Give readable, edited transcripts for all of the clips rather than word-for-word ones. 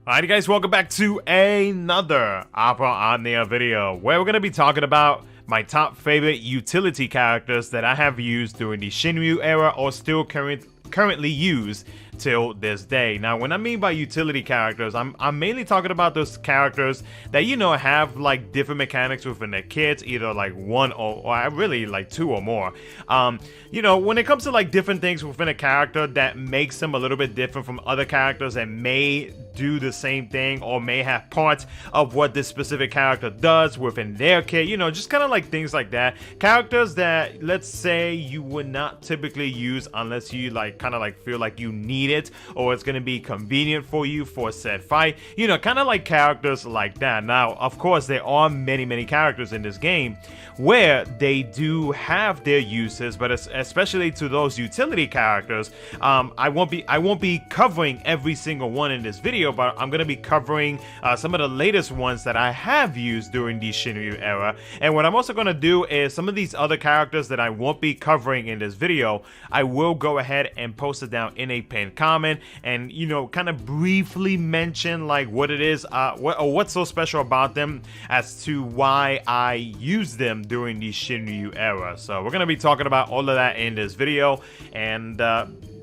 Alright guys, welcome back to another Opera Omnia video where we're going to be talking about my top favorite utility characters that I have used during the SHINRYU era or still currently use till this day. Now, when I mean by utility characters, I'm mainly talking about those characters that, you know, have like different mechanics within their kits, either like one or really like two or more. You know, when it comes to like different things within a character that makes them a little bit different from other characters that may do the same thing or may have parts of what this specific character does within their kit, you know, just kind of like things like that. Characters that, let's say, you would not typically use unless you like kind of like feel like you need it or it's going to be convenient for you for said fight, you know, kind of like characters like that. Now, of course, there are many characters in this game where they do have their uses, but especially to those utility characters, I won't be covering every single one in this video, but I'm going to be covering some of the latest ones that I have used during the SHINRYU era. And what I'm also going to do is some of these other characters that I won't be covering in this video, I will go ahead and post it down in a pinned comment and, you know, kind of briefly mention like what it is, what's so special about them as to why I use them during the SHINRYU era. So we're going to be talking about all of that in this video, and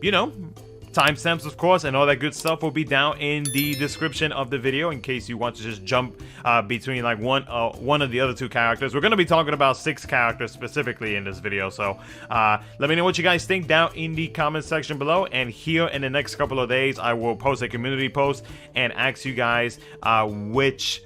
you know, timestamps, of course, and all that good stuff will be down in the description of the video in case you want to just jump between like one of the other two characters. We're going to be talking about 6 characters specifically in this video, so let me know what you guys think down in the comment section below, and here in the next couple of days I will post a community post and ask you guys which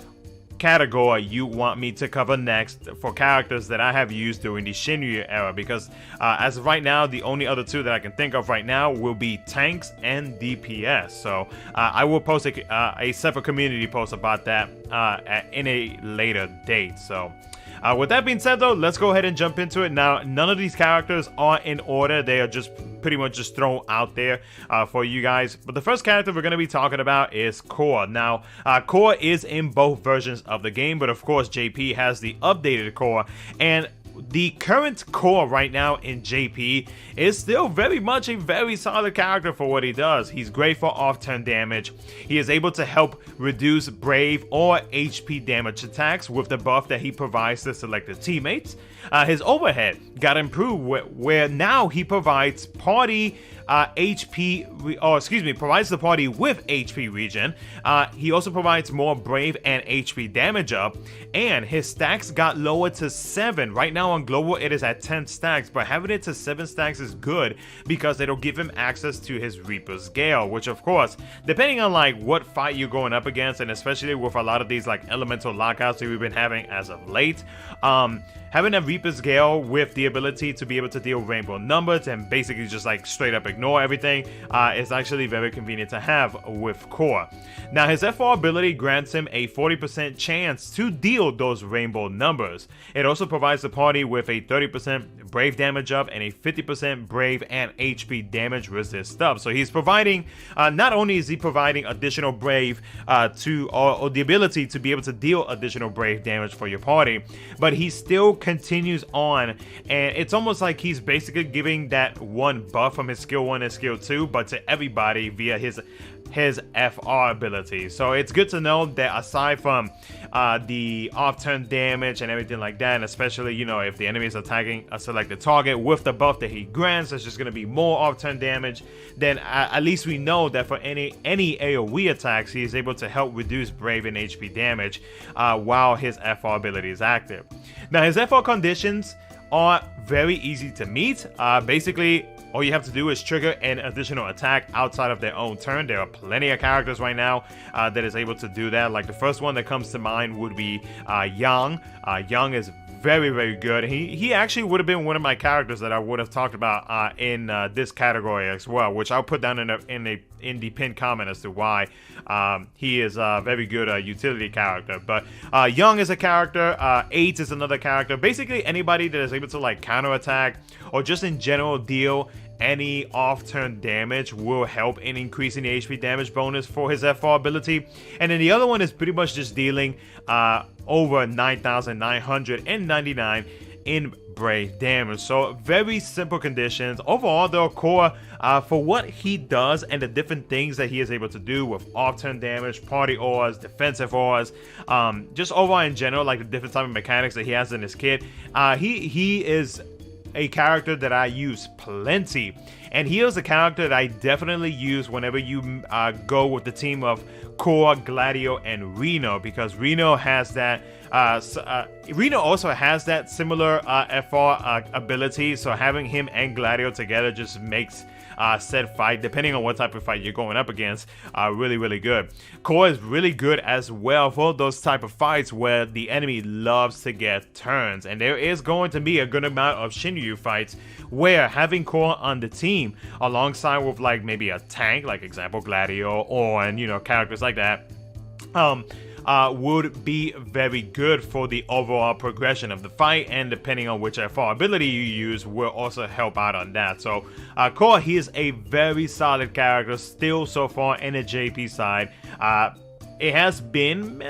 category you want me to cover next for characters that I have used during the SHINRYU era, because as of right now, the only other two that I can think of right now will be tanks and DPS. So I will post a separate community post about that in a later date. So with that being said, though, let's go ahead and jump into it. Now, none of these characters are in order. They are just pretty much just thrown out there for you guys. But the first character we're going to be talking about is Core. Now, Core is in both versions of the game, but of course, JP has the updated Core. And the current Core right now in JP is still very much a very solid character for what he does. He's great for off-turn damage. He is able to help reduce Brave or HP damage attacks with the buff that he provides to selected teammates. His overhead got improved where now he provides party provides the party with HP regen. He also provides more Brave and HP damage up, and his stacks got lowered to 7. Right now on global it is at 10 stacks, but having it to 7 stacks is good because it'll give him access to his Reaper's Gale, which of course, depending on like what fight you're going up against, and especially with a lot of these like elemental lockouts that we've been having as of late, having a Reaper's Gale with the ability to be able to deal rainbow numbers and basically just like straight up ignore everything is actually very convenient to have with Core. Now, his FR ability grants him a 40% chance to deal those rainbow numbers. It also provides the party with a 30% Brave damage up and a 50% Brave and HP damage resist stuff. So he's providing, not only is he providing additional Brave or the ability to be able to deal additional Brave damage for your party, but he still continues on, and it's almost like he's basically giving that one buff from his skill 1 and skill 2, but to everybody via his FR ability. So it's good to know that aside from the off-turn damage and everything like that, and especially, you know, if the enemy is attacking a selected target with the buff that he grants, there's just going to be more off-turn damage, then at least we know that for any AoE attacks, he is able to help reduce Brave and HP damage while his FR ability is active. Now, his FR conditions are very easy to meet. Basically, all you have to do is trigger an additional attack outside of their own turn. There are plenty of characters right now that is able to do that. Like the first one that comes to mind would be Yang. Yang is very good. He actually would have been one of my characters that I would have talked about in this category as well, which I'll put down in the pinned comment as to why he is a very good utility character. But Young is a character, 8 is another character. Basically anybody that is able to like counterattack or just in general deal any off-turn damage will help in increasing the HP damage bonus for his FR ability. And then the other one is pretty much just dealing over 9,999 in break damage. So very simple conditions. Overall though, Core, for what he does and the different things that he is able to do with off-turn damage, party auras, defensive auras, just overall in general, like the different type of mechanics that he has in his kit, he is a character that I use plenty. And he is a character that I definitely use whenever you go with the team of Core, Gladio, and Reno, because Reno has that Reno also has that similar FR ability, so having him and Gladio together just makes said fight, depending on what type of fight you're going up against, really good. Core is really good as well for those type of fights where the enemy loves to get turns, and there is going to be a good amount of Shinryu fights where having Core on the team alongside with like maybe a tank, like example Gladio, or and characters like that, would be very good for the overall progression of the fight, and depending on which FR ability you use will also help out on that. So Core, he is a very solid character still so far in the JP side. It has been,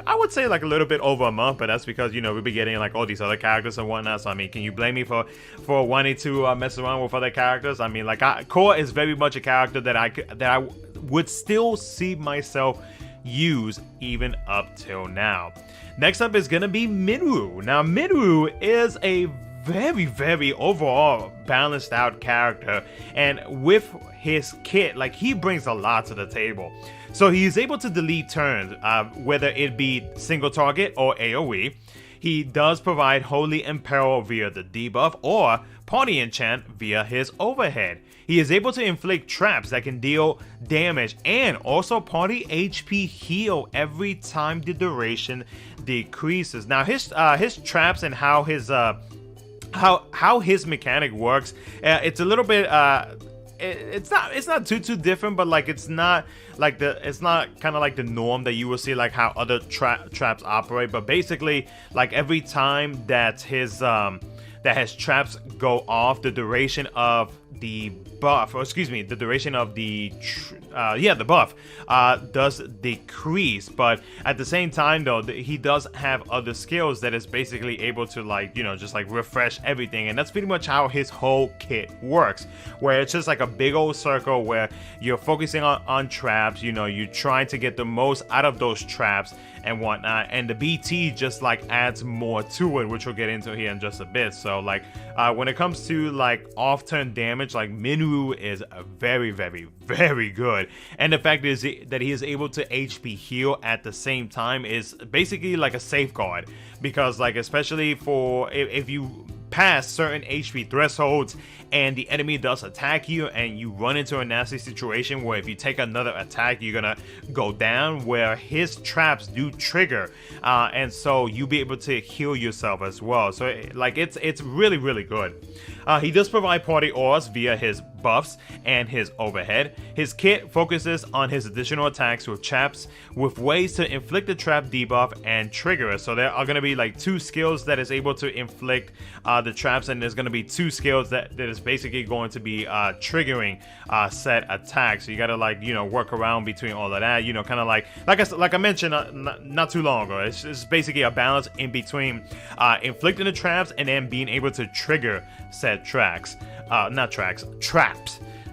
I would say, like a little bit over a month, but that's because we'll be getting like all these other characters and whatnot. So I mean, can you blame me for wanting to mess around with other characters? I mean, like Core is very much a character that I would still see myself use even up till now. Next up is gonna be Minwu. Now Minwu is a very overall balanced out character, and with his kit, like he brings a lot to the table. So he's able to delete turns, whether it be single target or AoE. He does provide Holy Imperil via the debuff or Party Enchant via his overhead. He is able to inflict traps that can deal damage and also Party HP heal every time the duration decreases. Now his traps and how his mechanic works, it's a little bit it's not too different, but like it's not kind of like the norm that you will see like how other traps operate. But basically, like every time that his traps go off, the duration of the buff, or excuse me, the duration of the buff does decrease. But at the same time though, he does have other skills that is basically able to like just like refresh everything, and that's pretty much how his whole kit works, where it's just like a big old circle where you're focusing on traps, you're trying to get the most out of those traps and whatnot, and the BT just like adds more to it, which we'll get into here in just a bit. So like when it comes to like off-turn damage, like Minwu is very good, and the fact is that he is able to HP heal at the same time is basically like a safeguard, because like especially for if you pass certain HP thresholds and the enemy does attack you and you run into a nasty situation where if you take another attack you're gonna go down, where his traps do trigger, and so you'll be able to heal yourself as well. So like it's really good. He does provide party auras via his buffs and his overhead. His kit focuses on his additional attacks with traps with ways to inflict the trap debuff and trigger it. So there are going to be like 2 skills that is able to inflict the traps, and there's going to be 2 skills that is basically going to be triggering set attacks. So you got to like work around between all of that, kind of like I mentioned not too long ago. It's basically a balance in between inflicting the traps and then being able to trigger said traps.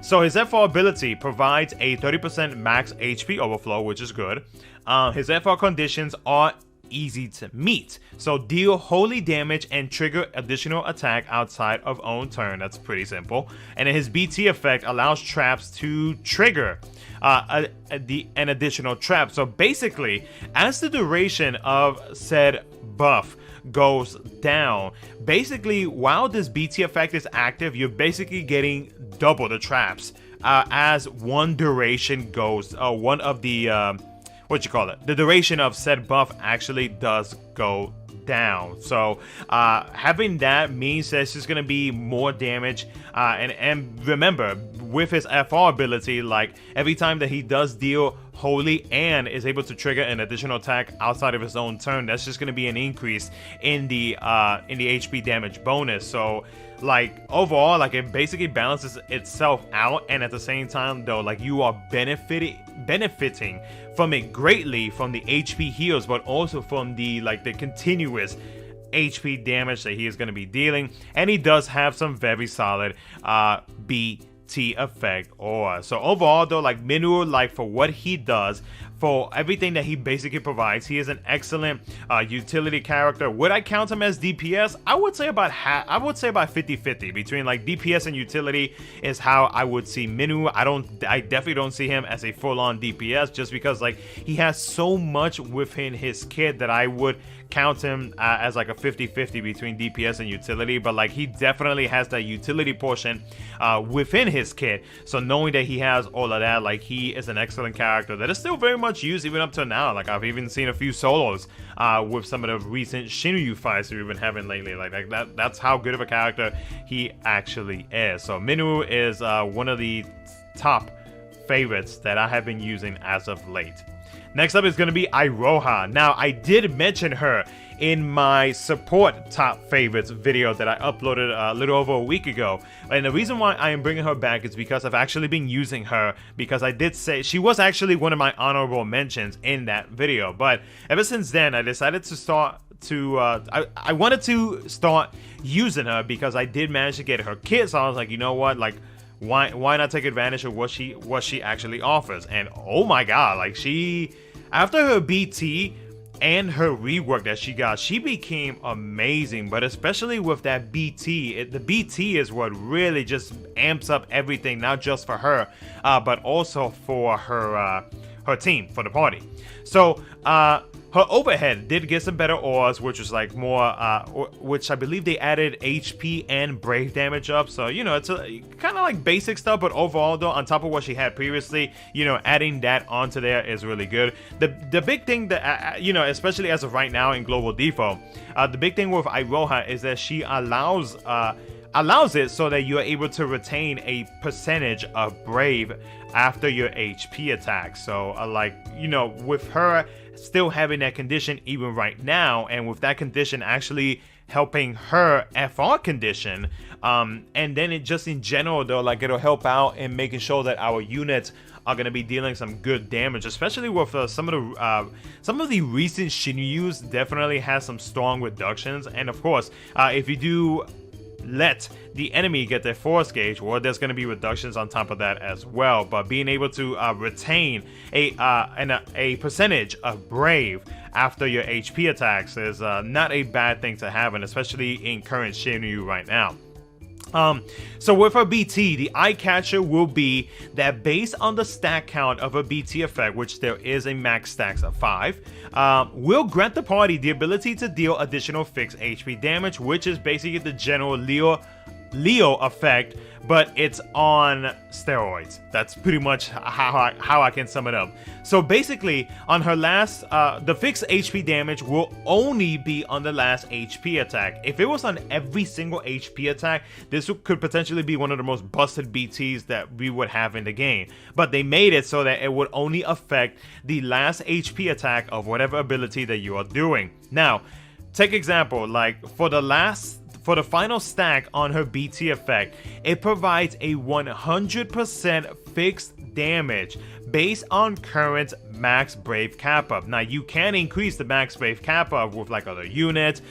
So his FR ability provides a 30% max HP overflow, which is good. His FR conditions are easy to meet, so deal holy damage and trigger additional attack outside of own turn. That's pretty simple. And then his BT effect allows traps to trigger an additional trap. So basically, as the duration of said buff goes down, basically while this BT effect is active, you're basically getting double the traps as one duration goes, one of the the duration of said buff actually does go down. So having that means that it's just gonna be more damage, and remember, with his FR ability, like every time that he does deal holy and is able to trigger an additional attack outside of his own turn, that's just gonna be an increase in the HP damage bonus. So like overall, like it basically balances itself out, and at the same time though, like you are benefiting from it greatly, from the HP heals, but also from the continuous HP damage that he is going to be dealing, and he does have some very solid BT effect aura. So overall though, like Minwu, like for what he does, for everything that he basically provides, he is an excellent utility character. Would I count him as DPS? I would say about 50-50 between like DPS and utility is how I would see Minwu. I definitely don't see him as a full-on DPS, just because like he has so much within his kit that I would count him as like a 50-50 between DPS and utility. But like he definitely has that utility portion within his kit, so knowing that he has all of that, like he is an excellent character that is still very much used even up to now. Like I've even seen a few solos with some of the recent SHINRYU fights we've been having lately. Like that's how good of a character he actually is. So Minwu is one of the top favorites that I have been using as of late. Next up is going to be Iroha. Now, I did mention her in my support top favorites video that I uploaded a little over a week ago. And the reason why I am bringing her back is because I've actually been using her, because I did say she was actually one of my honorable mentions in that video. But ever since then, I decided to start to I wanted to start using her because I did manage to get her kit. So I was like, you know what, like why not take advantage of what she actually offers? And oh my god, like she, after her BT and her rework that she got, she became amazing. But especially with that BT, the BT is what really just amps up everything, not just for her, but also for her team, for the party. So her overhead did get some better auras, which was like more, which I believe they added HP and brave damage up. So, you know, it's kind of like basic stuff, but overall though, on top of what she had previously, you know, adding that onto there is really good. The big thing that, you know, especially as of right now in Global Default, the big thing with Iroha is that she allows it so that you're able to retain a percentage of brave after your HP attack. So like, you know, with her still having that condition even right now, and with that condition actually helping her FR condition, and then it just in general though, like it'll help out in making sure that our units are going to be dealing some good damage, especially with some of the recent SHINRYUs definitely has some strong reductions. And of course, if you do let the enemy get their force gauge, well, there's going to be reductions on top of that as well. But being able to retain a percentage of brave after your HP attacks is not a bad thing to have, and especially in current SHINRYU right now. So with her BT, the eye catcher will be that based on the stack count of a BT effect, which there is a max stacks of 5, will grant the party the ability to deal additional fixed HP damage, which is basically the general Leo effect, but it's on steroids. That's pretty much how I can sum it up. So basically, on her last, the fixed HP damage will only be on the last HP attack. If it was on every single HP attack, this could potentially be one of the most busted BTs that we would have in the game. But they made it so that it would only affect the last HP attack of whatever ability that you are doing. Now, take example, like for the final stack on her BT effect, it provides a 100% fixed damage based on current max brave cap up. Now you can increase the max brave cap up with like other units,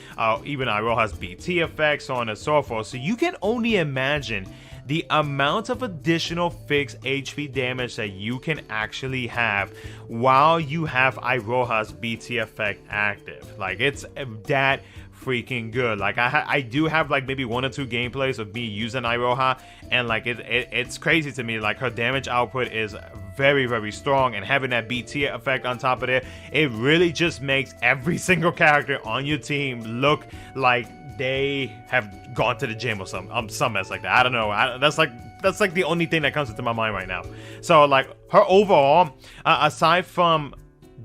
even Iroha's BT effect, so on and so forth. So you can only imagine the amount of additional fixed HP damage that you can actually have while you have Iroha's BT effect active. Like, it's that freaking good. Like, I do have like maybe 1 or 2 gameplays of me using Iroha, and like it's crazy to me. Like, her damage output is very, very strong, and having that BT effect on top of it, it really just makes every single character on your team look like they have gone to the gym or some mess like that. I don't know. That's like the only thing that comes into my mind right now. So like, her overall, aside from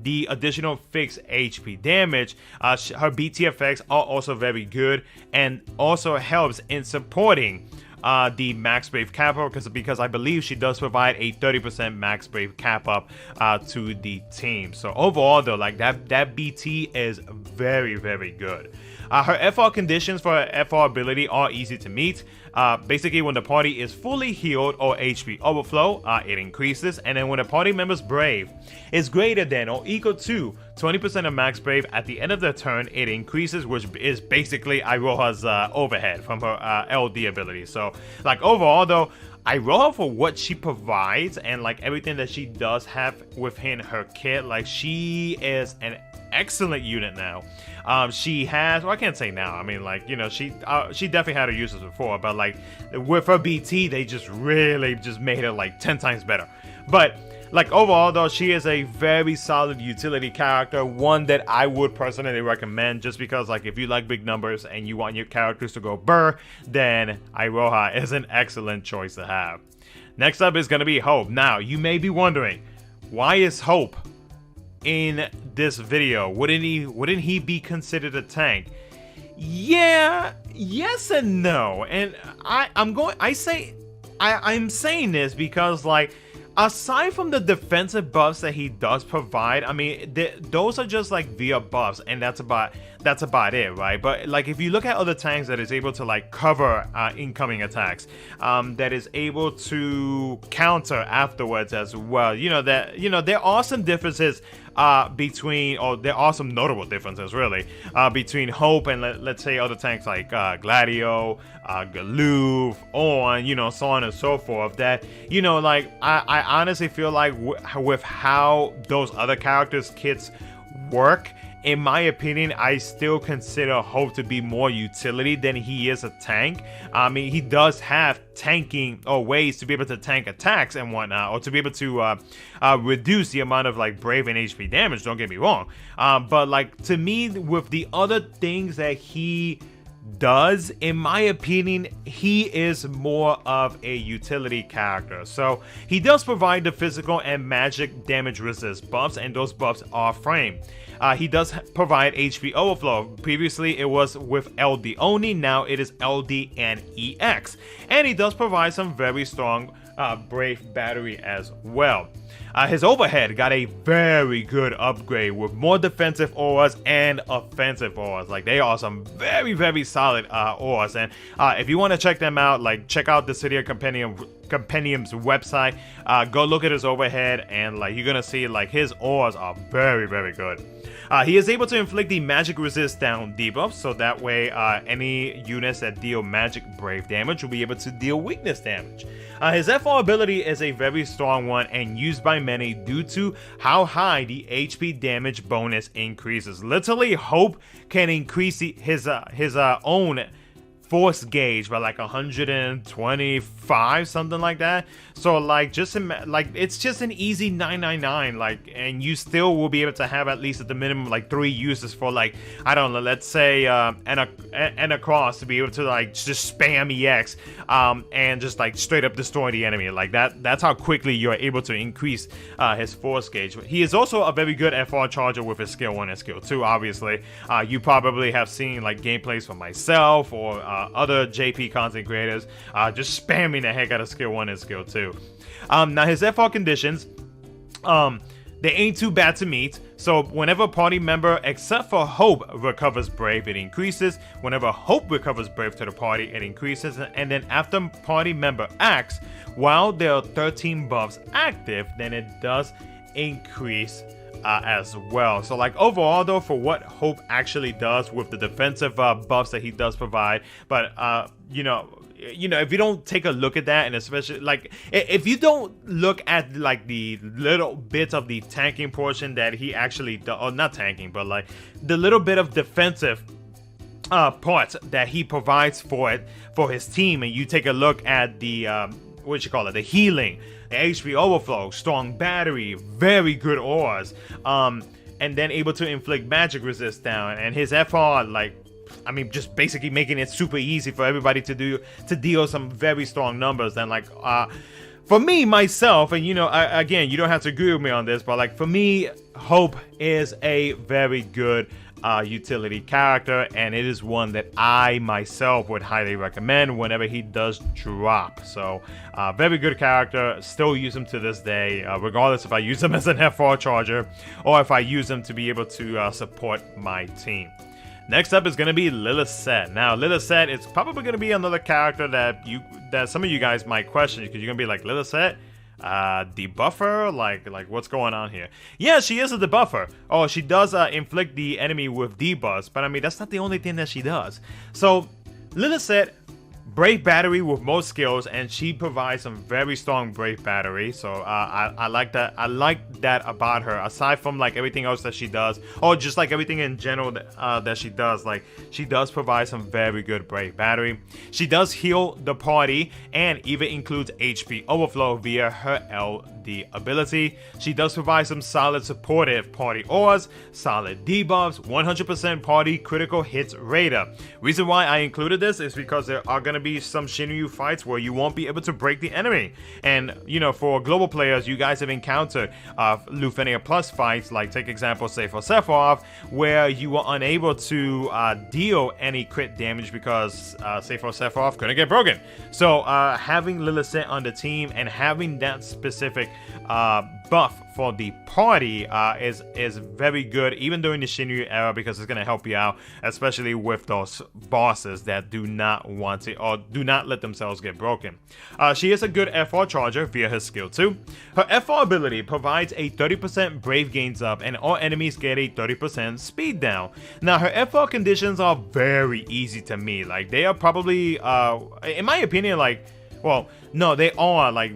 the additional fixed HP damage, her BT effects are also very good, and also helps in supporting the max brave cap up, because I believe she does provide a 30% max brave cap up to the team. So overall though, like that BT is very, very good. Her FR conditions for her FR ability are easy to meet. Basically, when the party is fully healed or HP overflow, it increases, and then when a party member's brave is greater than or equal to 20% of max brave. At the end of the turn, it increases, which is basically Iroha's overhead from her LD ability. So, like, overall, though, Iroha, for what she provides and, like, everything that she does have within her kit, like, she is an excellent unit now. She has, well, I can't say now, I mean, like, you know, she definitely had her uses before, but, like, with her BT, they just really just made her, like, 10 times better. But, like, overall, though, she is a very solid utility character, one that I would personally recommend, just because, like, if you like big numbers and you want your characters to go burr, then Iroha is an excellent choice to have. Next up is going to be Hope. Now, you may be wondering, why is Hope in this video? Wouldn't he be considered a tank? Yeah, yes and no. And I'm saying this because, like, aside from the defensive buffs that he does provide, I mean, those are just like via buffs, and that's about it, right? But, like, if you look at other tanks that is able to, like, cover incoming attacks, that is able to counter afterwards as well, there are some differences there are some notable differences, really, between Hope and let's say other tanks like Gladio, Galoof, On, so on and so forth. That, like, I honestly feel like with how those other characters' kits work, in my opinion, I still consider Hope to be more utility than he is a tank. I mean, he does have tanking or ways to be able to tank attacks and whatnot, or to be able to reduce the amount of, like, brave and HP damage, don't get me wrong. But, like, to me, with the other things that he does, in my opinion, he is more of a utility character. So he does provide the physical and magic damage resist buffs, and those buffs are framed. He does provide HP overflow. Previously it was with LD only, now it is LD and EX. And he does provide some very strong brave battery as well. His overhead got a very good upgrade with more defensive auras and offensive auras. Like, they are some very, very solid auras. And if you want to check them out, like, check out the City of Compendium's website. Go look at his overhead, and, like, you're gonna see, like, his auras are very, very good. He is able to inflict the magic resist down debuff, so that way any units that deal magic brave damage will be able to deal weakness damage. His FR ability is a very strong one and used by many due to how high the HP damage bonus increases. Literally, Hope can increase his own force gauge by like 125, something like that. So, like, it's just an easy 999, like, and you still will be able to have at least at the minimum like 3 uses for, like, I don't know, let's say and across to be able to, like, just spam EX and just, like, straight up destroy the enemy. Like, that's how quickly you're able to increase his force gauge. He is also a very good FR charger with his skill 1 and skill 2, obviously. You probably have seen, like, gameplays from myself or other JP content creators just spamming the heck out of skill 1 and skill 2. Now, his FR conditions, they ain't too bad to meet. So whenever a party member except for Hope recovers brave, it increases. Whenever Hope recovers brave to the party, it increases. And then after party member acts, while there are 13 buffs active, then it does increase as well. So, like, overall though, for what Hope actually does with the defensive buffs that he does provide, but if you don't take a look at that, and especially, like, if you don't look at, like, the little bits of the tanking portion that he actually does, or not tanking, but, like, the little bit of defensive parts that he provides for his team, and you take a look at the the healing, the HP overflow, strong battery, very good auras, and then able to inflict magic resist down, and his FR, like, I mean, just basically making it super easy for everybody to deal some very strong numbers. And, like, for me, myself, and, again, you don't have to agree with me on this, but, like, for me, Hope is a very good utility character, and it is one that I myself would highly recommend whenever he does drop. So, very good character, still use him to this day, regardless if I use him as an FR charger or if I use him to be able to support my team. Next up is going to be Lilisette. Now, Lilisette is probably going to be another character that some of you guys might question, because you're going to be like, Lilisette? debuffer? Like what's going on here? Yeah, she is a debuffer. Oh, she does inflict the enemy with debuffs, but I mean that's not the only thing that she does. So Lilisette, Brave Battery with most skills, and she provides some very strong Brave Battery. So I like that. I like that about her. Aside from like everything else that she does, or just like everything in general that she does, like she does provide some very good Brave Battery. She does heal the party and even includes HP overflow via her LD ability. She does provide some solid supportive party auras, solid debuffs, 100% party critical hits radar. Reason why I included this is because there are gonna be some SHINRYU fights where you won't be able to break the enemy, and you know, for global players, you guys have encountered Lufenia Plus fights, like take example Sephiroth, where you were unable to deal any crit damage because Sephiroth couldn't get broken. So having Lilisette on the team and having that specific buff for the party is very good, even during the SHINRYU era, because it's going to help you out, especially with those bosses that do not want to or do not let themselves get broken. She is a good FR charger via her skill 2. Her FR ability provides a 30% brave gains up, and all enemies get a 30% speed down. Now her FR conditions are very easy to me. Like they are probably, in my opinion, like, well, no, they are like,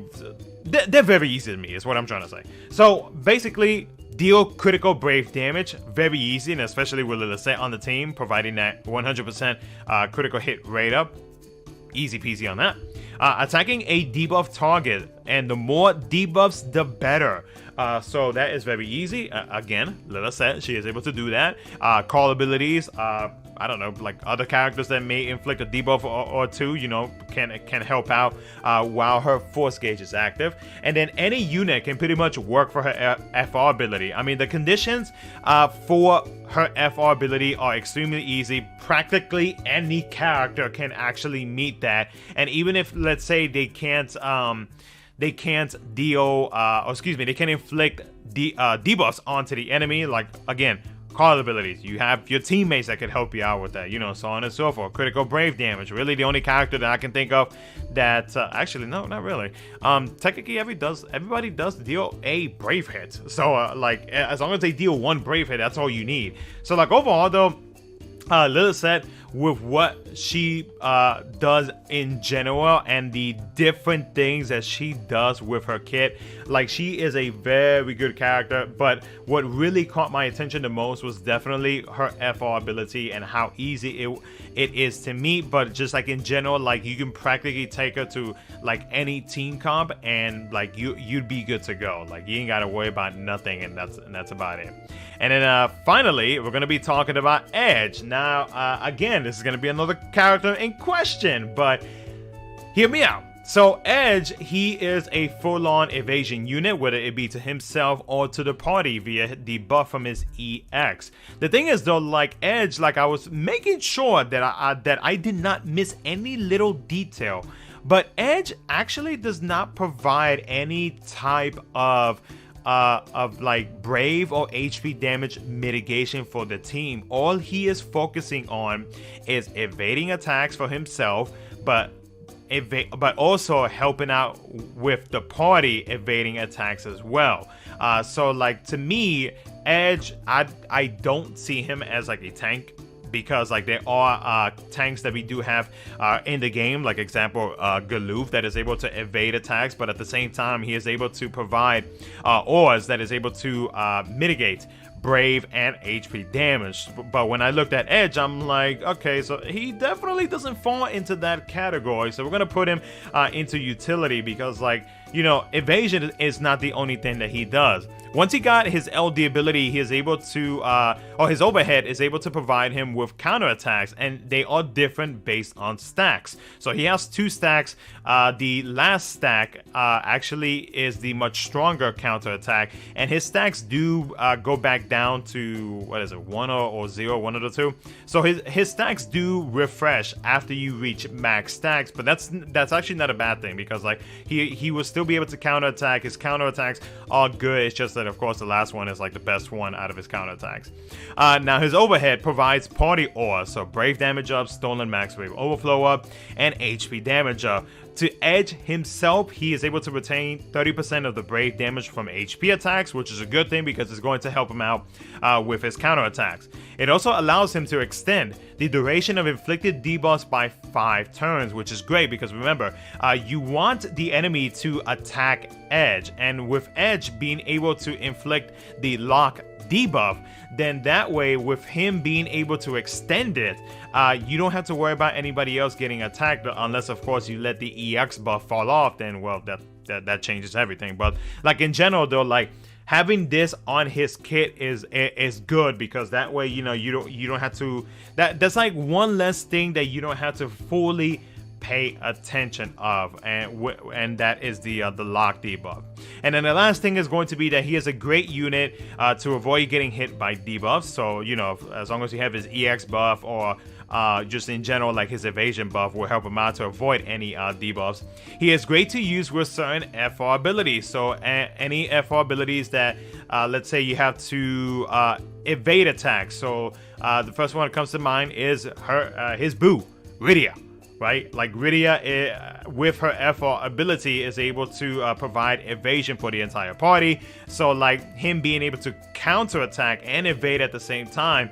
they're very easy to me, is what I'm trying to say. So basically, deal critical brave damage, very easy, and especially with Lilisette on the team, providing that 100% critical hit rate up. Easy peasy on that. Attacking a debuff target, and the more debuffs, the better. So that is very easy. Again, Lilisette, she is able to do that. Call abilities, I don't know, like other characters that may inflict a debuff or two, you know, can help out while her force gauge is active. And then any unit can pretty much work for her FR ability. I mean, the conditions for her FR ability are extremely easy. Practically any character can actually meet that. And even if, let's say, they can't deal, or excuse me, they can inflict debuffs onto the enemy, like, again, call abilities. You have your teammates that can help you out with that, you know, so on and so forth. Critical brave damage. Really the only character that I can think of that, actually, no, not really. Technically, everybody does deal a brave hit. So, like, as long as they deal one brave hit, that's all you need. So, like, overall, though, Lilisette, with what she does in general and the different things that she does with her kit, like, she is a very good character. But what really caught my attention the most was definitely her FR ability and how easy it is to meet. But just like in general, like, you can practically take her to like any team comp and like you'd be good to go. Like, you ain't gotta worry about nothing, and that's about it. And then finally, we're gonna be talking about Edge. Now, again, this is gonna be another character in question, but hear me out. So Edge, he is a full-on evasion unit, whether it be to himself or to the party via the buff from his EX. The thing is though, like Edge, like I was making sure that I did not miss any little detail, but Edge actually does not provide any type of like brave or HP damage mitigation for the team. All he is focusing on is evading attacks for himself, but also helping out with the party evading attacks as well. So like, to me, Edge, I don't see him as like a tank, because like there are tanks that we do have in the game, like example Galoof, that is able to evade attacks, but at the same time he is able to provide auras that is able to mitigate brave and HP damage. But when I looked at Edge, I'm like, okay, so he definitely doesn't fall into that category. So we're gonna put him into utility, because, like, you know, evasion is not the only thing that he does. Once he got his LD ability, he is able to, or his overhead is able to provide him with counterattacks, and they are different based on stacks. So he has 2 stacks. The last stack actually is the much stronger counterattack, and his stacks do go back down to, what is it, 1 or 0, one of the two. So his stacks do refresh after you reach max stacks, but that's actually not a bad thing, because like he will still be able to counterattack. His counterattacks are good. It's just that, of course, the last one is like the best one out of his counterattacks. Now his overhead provides party aura, so brave damage up, stolen max wave overflow up, and HP damage up. To Edge himself, he is able to retain 30% of the brave damage from HP attacks, which is a good thing because it's going to help him out with his counterattacks. It also allows him to extend the duration of inflicted debuffs by 5 turns, which is great because remember, you want the enemy to attack Edge, and with Edge being able to inflict the lock debuff, then that way with him being able to extend it, you don't have to worry about anybody else getting attacked unless of course you let the EX buff fall off. Then well, that changes everything. But like in general though, like having this on his kit is good because that way, you know, you don't have to, that's like one less thing that you don't have to fully pay attention of, and that is the lock debuff. And then the last thing is going to be that he is a great unit to avoid getting hit by debuffs. So you know, as long as you have his EX buff or just in general like his evasion buff will help him out to avoid any debuffs. He is great to use with certain FR abilities. So any FR abilities that let's say you have to evade attacks. So the first one that comes to mind is his boo, Rydia. Right, like Rydia with her FR ability is able to provide evasion for the entire party. So like him being able to counterattack and evade at the same time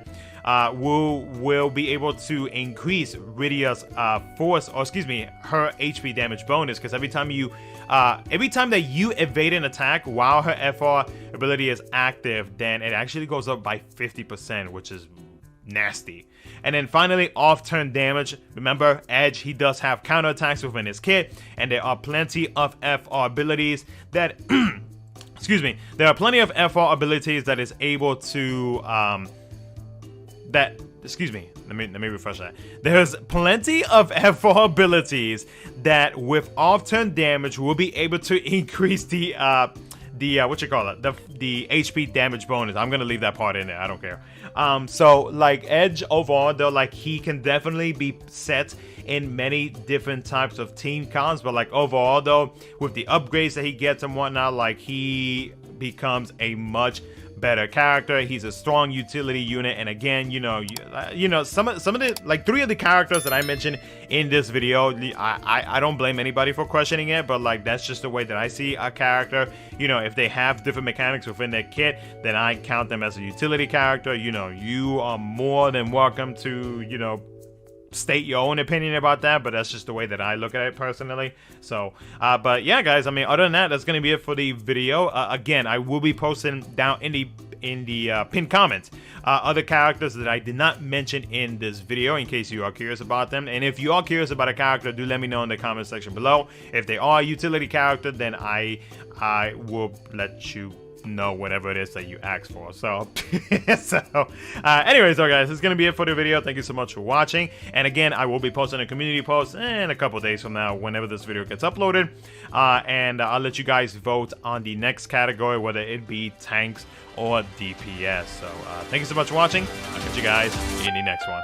will be able to increase Rydia's force, or excuse me, her HP damage bonus. Because every time that you evade an attack while her FR ability is active, then it actually goes up by 50%, which is nasty. And then finally, off-turn damage. Remember, Edge, he does have counterattacks within his kit, and there are plenty of FR abilities that excuse me, there are plenty of FR abilities that is able to excuse me, let me refresh that. There's plenty of FR abilities that with off-turn damage will be able to increase the what you call it, the HP damage bonus. I'm gonna leave that part in there, I don't care. So like Edge overall though, like he can definitely be set in many different types of team cons, but like overall though, with the upgrades that he gets and whatnot, like he becomes a much better character. He's a strong utility unit, and again, you know, some of the like 3 of the characters that I mentioned in this video, I don't blame anybody for questioning it, but like that's just the way that I see a character. You know, if they have different mechanics within their kit, then I count them as a utility character. You know, you are more than welcome to, you know, state your own opinion about that, but that's just the way that I look at it personally. So but yeah guys, I mean, other than that, that's gonna be it for the video. Again, I will be posting down in the pinned comments other characters that I did not mention in this video in case you are curious about them. And if you are curious about a character, do let me know in the comment section below. If they are a utility character, then I will let you know whatever it is that you ask for. So anyways though guys, it's gonna be it for the video. Thank you so much for watching, and again, I will be posting a community post in a couple days from now whenever this video gets uploaded, and I'll let you guys vote on the next category, whether it be tanks or DPS. So thank you so much for watching. I'll catch you guys in the next one.